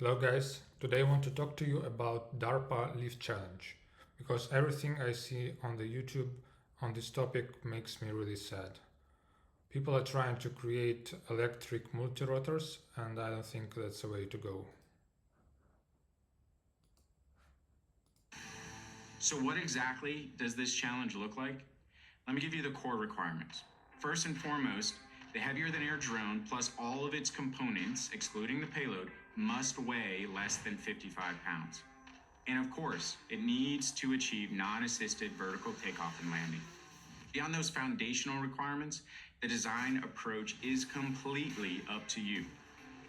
Hello guys, today I want to talk to you about DARPA Lift Challenge because everything I see on the YouTube on this topic makes me really sad. People are trying to create electric multirotors and I don't think that's the way to go. So what exactly does this challenge look like? Let me give you the core requirements. First and foremost, the heavier than air drone plus all of its components, excluding the payload, must weigh less than 55 pounds. And of course, it needs to achieve non-assisted vertical takeoff and landing. Beyond those foundational requirements, the design approach is completely up to you.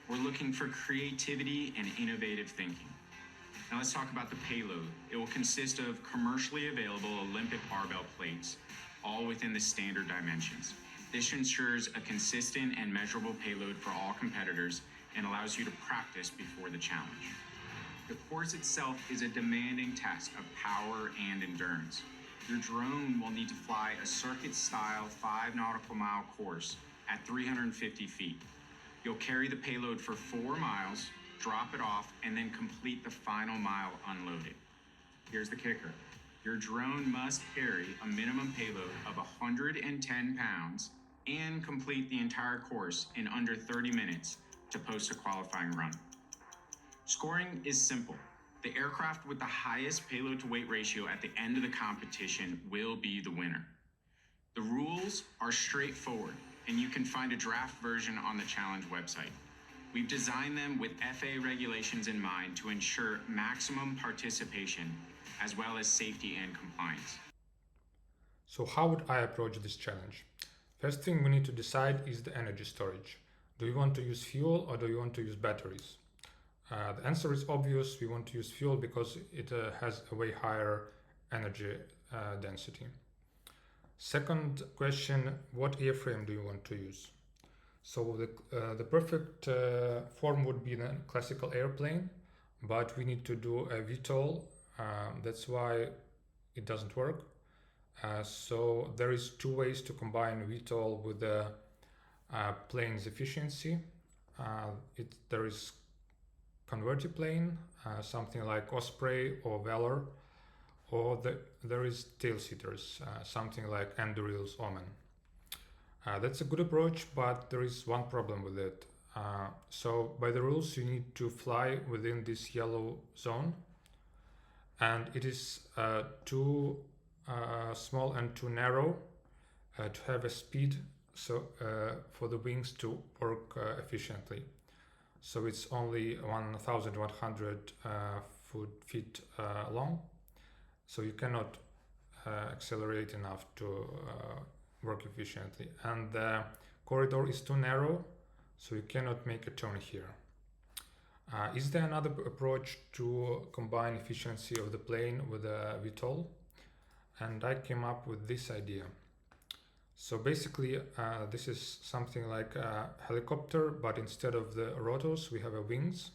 We're looking for creativity and innovative thinking. Now let's talk about the payload. It will consist of commercially available Olympic barbell plates, all within the standard dimensions. This ensures a consistent and measurable payload for all competitors and allows you to practice before the challenge. The course itself is a demanding test of power and endurance. Your drone will need to fly a circuit-style 5 nautical mile course at 350 feet. You'll carry the payload for 4 miles, drop it off, and then complete the final mile unloaded. Here's the kicker. Your drone must carry a minimum payload of 110 pounds and complete the entire course in under 30 minutes to post a qualifying run. Scoring is simple. The aircraft with the highest payload to weight ratio at the end of the competition will be the winner. The rules are straightforward, and you can find a draft version on the challenge website. We've designed them with FAA regulations in mind to ensure maximum participation as well as safety and compliance. So how would I approach this challenge? First thing we need to decide is the energy storage. Do you want to use fuel or do you want to use batteries? The answer is obvious. We want to use fuel because it has a way higher energy density. Second question, what airframe do you want to use? So the perfect form would be the classical airplane, but we need to do a VTOL. That's why it doesn't work. So there is two ways to combine VTOL with the plane's efficiency. There is convertiplane, something like Osprey or Valor, or there is tail-seaters, something like Anduril's Omen. That's a good approach, but there is one problem with it. So by the rules, you need to fly within this yellow zone, and it is too small and too narrow to have a speed for the wings to work efficiently. So it's only 1,100 feet long, so you cannot accelerate enough to work efficiently, and the corridor is too narrow, so you cannot make a turn here. Is there another approach to combine efficiency of the plane with a VTOL? And I came up with this idea. So basically, this is something like a helicopter, but instead of the rotors, we have a wings,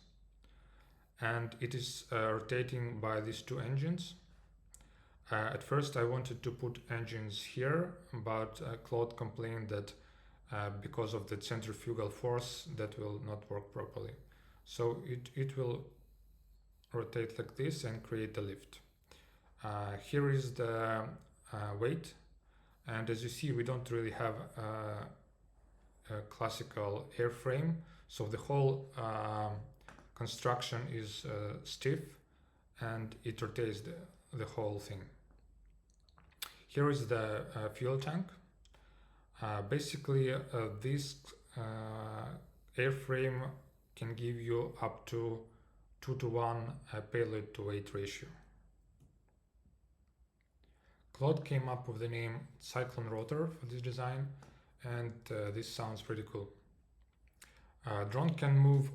and it is rotating by these two engines. At first I wanted to put engines here, but Claude complained that because of the centrifugal force that will not work properly. So it will rotate like this and create a lift. Here is the weight, and as you see, we don't really have a classical airframe, so the whole construction is stiff and it rotates the whole thing. Here is the fuel tank. Basically, this airframe can give you up to 2-to-1 payload to weight ratio. Claude came up with the name cyclone rotor for this design, and this sounds pretty cool. Drone can move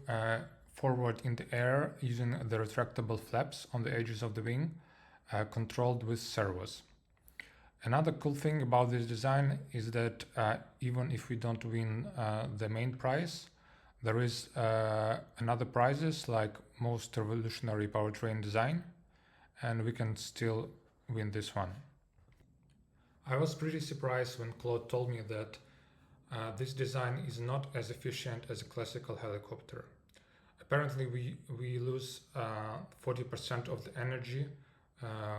forward in the air using the retractable flaps on the edges of the wing, controlled with servos. Another cool thing about this design is that even if we don't win the main prize, there is another prizes like most revolutionary powertrain design, and we can still win this one. I was pretty surprised when Claude told me that this design is not as efficient as a classical helicopter. apparently we lose 40% of the energy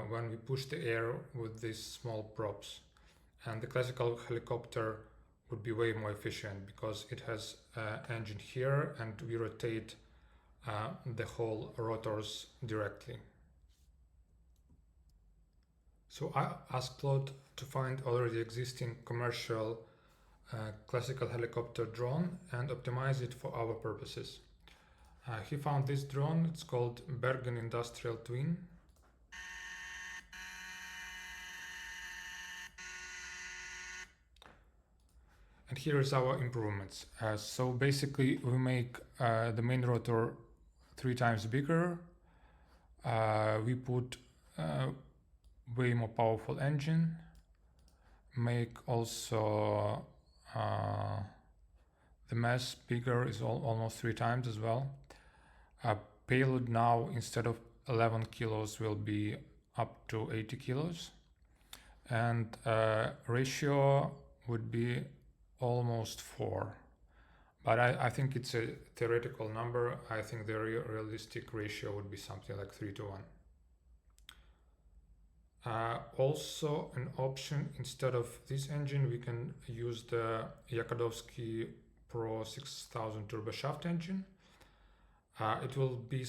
when we push the air with these small props, and the classical helicopter would be way more efficient because it has an engine here and we rotate the whole rotors directly. So I asked Claude to find already existing commercial classical helicopter drone and optimize it for our purposes. He found this drone, it's called Bergen Industrial Twin. And here is our improvements. So basically we make the main rotor 3 times bigger. We put way more powerful engine, make also the mass bigger, is almost 3 times as well. Payload now instead of 11 kilos will be up to 80 kilos, and ratio would be almost 4, but I think it's a theoretical number. I think the realistic ratio would be something like 3 to 1. Also an option, instead of this engine we can use the Yakadovsky Pro 6000 turboshaft engine. It will be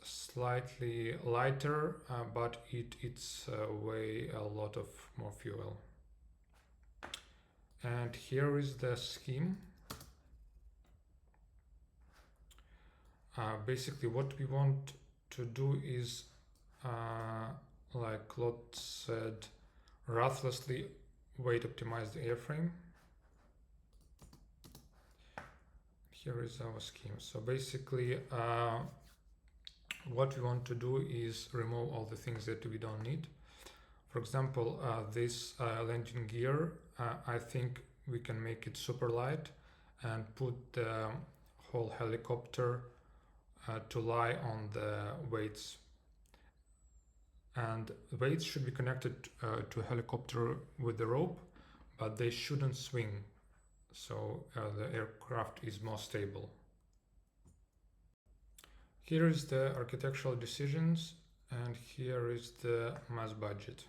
slightly lighter, but it eats way a lot of more fuel. And here is the scheme. Basically what we want to do is, like Claude said, ruthlessly weight optimize the airframe. Here is our scheme. So basically what we want to do is remove all the things that we don't need. For example, this landing gear, I think we can make it super light and put the whole helicopter to lie on the weights. And the weights should be connected to a helicopter with the rope, but they shouldn't swing, so the aircraft is more stable. Here is the architectural decisions, and here is the mass budget.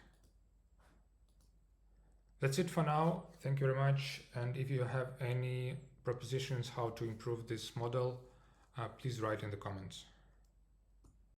That's it for now. Thank you very much. And if you have any propositions how to improve this model, please write in the comments.